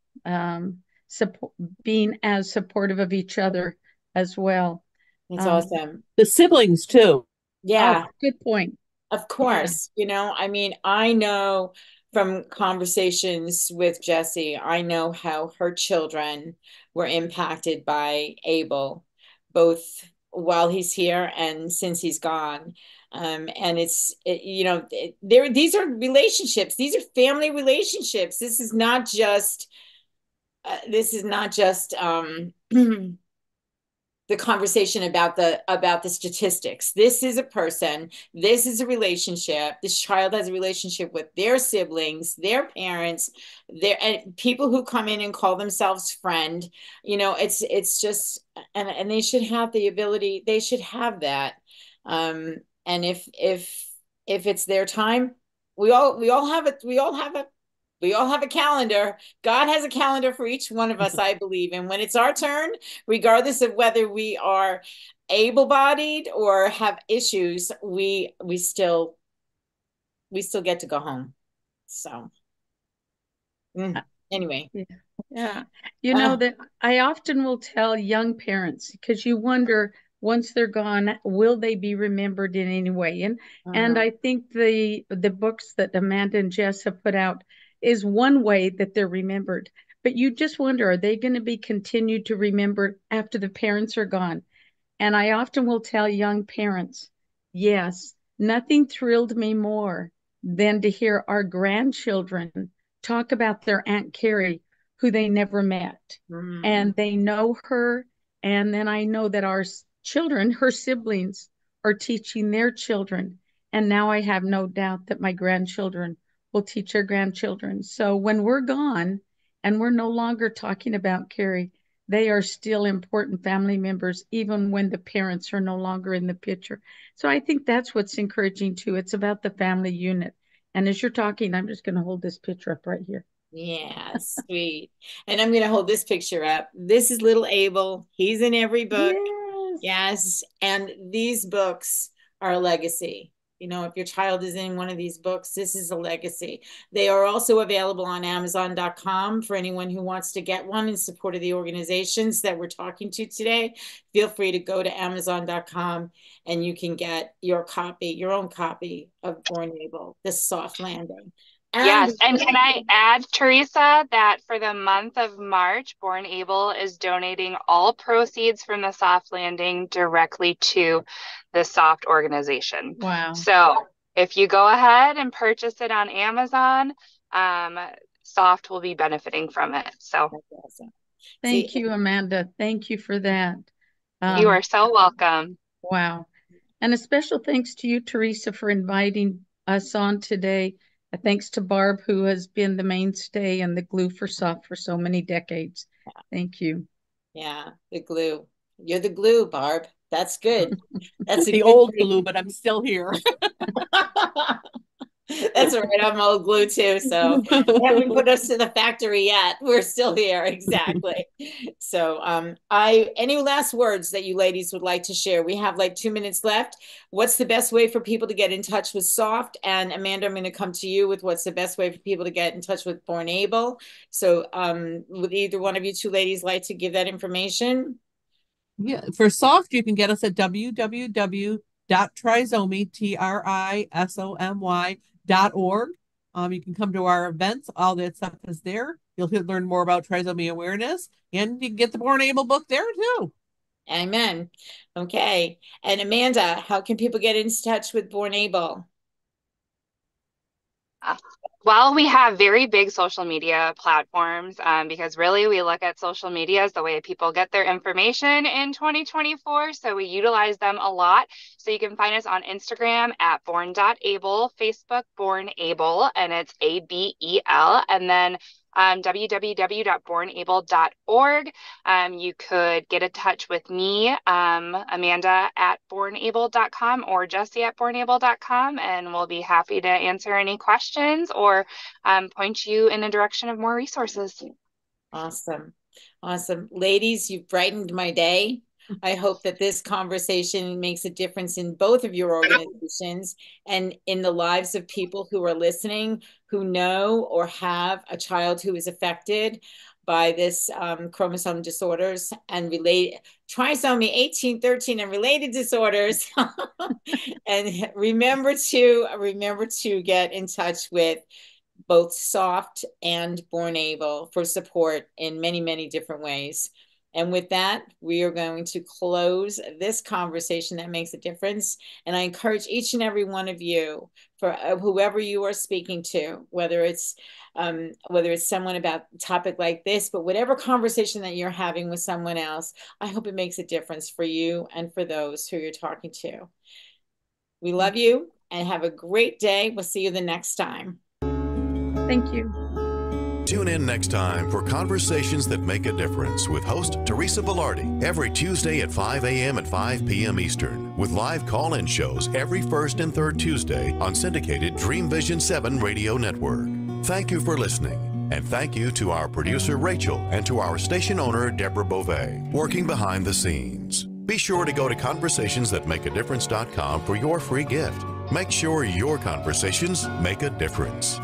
being as supportive of each other as well. It's awesome. The siblings too. Yeah. Oh, good point. Of course. I mean, I know from conversations with Jessie, I know how her children were impacted by Abel, both while he's here and since he's gone. And these are relationships. These are family relationships. This is not just the conversation about the statistics. This is a person, this is a relationship. This child has a relationship with their siblings, their parents, their and people who come in and call themselves friend. It's just, and they should have the ability, they should have that. And if it's their time, we all have it, we all have a calendar. God has a calendar for each one of us, I believe. And when it's our turn, regardless of whether we are able-bodied or have issues, we still get to go home. So anyway. Yeah. You know that I often will tell young parents, because you wonder, once they're gone, will they be remembered in any way? And I think the books that Amanda and Jess have put out is one way that they're remembered. But you just wonder, are they going to be continued to remember after the parents are gone? And I often will tell young parents, yes, nothing thrilled me more than to hear our grandchildren talk about their Aunt Carrie, who they never met. And they know her. And then I know that our children, her siblings, are teaching their children. And now I have no doubt that my grandchildren will teach their grandchildren. So when we're gone and we're no longer talking about Carrie, they are still important family members, even when the parents are no longer in the picture. So I think that's what's encouraging too. It's about the family unit. And as you're talking, I'm just going to hold this picture up right here. Yeah, sweet. And I'm going to hold this picture up. This is little Abel. He's in every book. Yes. And these books are a legacy. If your child is in one of these books, this is a legacy. They are also available on Amazon.com for anyone who wants to get one in support of the organizations that we're talking to today. Feel free to go to Amazon.com and you can get your own copy of Born Able, The Soft Landing. Yes, and can I add, Teresa, that for the month of March, Born Able is donating all proceeds from the Soft Landing directly to the Soft organization. Wow. So if you go ahead and purchase it on Amazon, Soft will be benefiting from it. So awesome. Thank you, Amanda. Thank you for that. You are so welcome. Wow. And a special thanks to you, Teresa, for inviting us on today. Thanks to Barb, who has been the mainstay and the glue for Soft for so many decades. Thank you. Yeah, the glue. You're the glue, Barb. That's good. That's the old glue, but I'm still here. That's all right. I'm old glue too. So they haven't put us to the factory yet. We're still here. Exactly. So any last words that you ladies would like to share? We have like 2 minutes left. What's the best way for people to get in touch with Soft? And Amanda, I'm going to come to you with what's the best way for people to get in touch with Born Able. So would either one of you two ladies like to give that information? Yeah, for Soft, you can get us at www.trisomy, trisomy.org. You can come to our events. All that stuff is there. You'll learn more about trisomy awareness, and you can get the Born Able book there too. Amen. Okay. And Amanda, how can people get in touch with Born Able? Well, we have very big social media platforms because really we look at social media as the way people get their information in 2024. So we utilize them a lot. So you can find us on Instagram at born.able, Facebook Born Able, and it's ABEL, and then www.bornable.org. You could get in touch with me, Amanda at bornable.com or Jesse at bornable.com, and we'll be happy to answer any questions or point you in a direction of more resources. Awesome. Awesome. Ladies, you've brightened my day. I hope that this conversation makes a difference in both of your organizations and in the lives of people who are listening, who know or have a child who is affected by this chromosome disorders and related trisomy 18, 13 and related disorders. And remember to get in touch with both Soft and Born Able for support in many, many different ways. And with that, we are going to close this conversation that makes a difference. And I encourage each and every one of you, for whoever you are speaking to, whether it's someone about a topic like this, but whatever conversation that you're having with someone else, I hope it makes a difference for you and for those who you're talking to. We love you and have a great day. We'll see you the next time. Thank you. Tune in next time for Conversations That Make a Difference with host Teresa Velardi every Tuesday at 5 a.m. and 5 p.m. Eastern, with live call-in shows every first and third Tuesday on syndicated Dream Vision 7 radio network. Thank you for listening, and thank you to our producer Rachel and to our station owner Deborah Beauvais, working behind the scenes. Be sure to go to conversationsthatmakeadifference.com for your free gift. Make sure your conversations make a difference.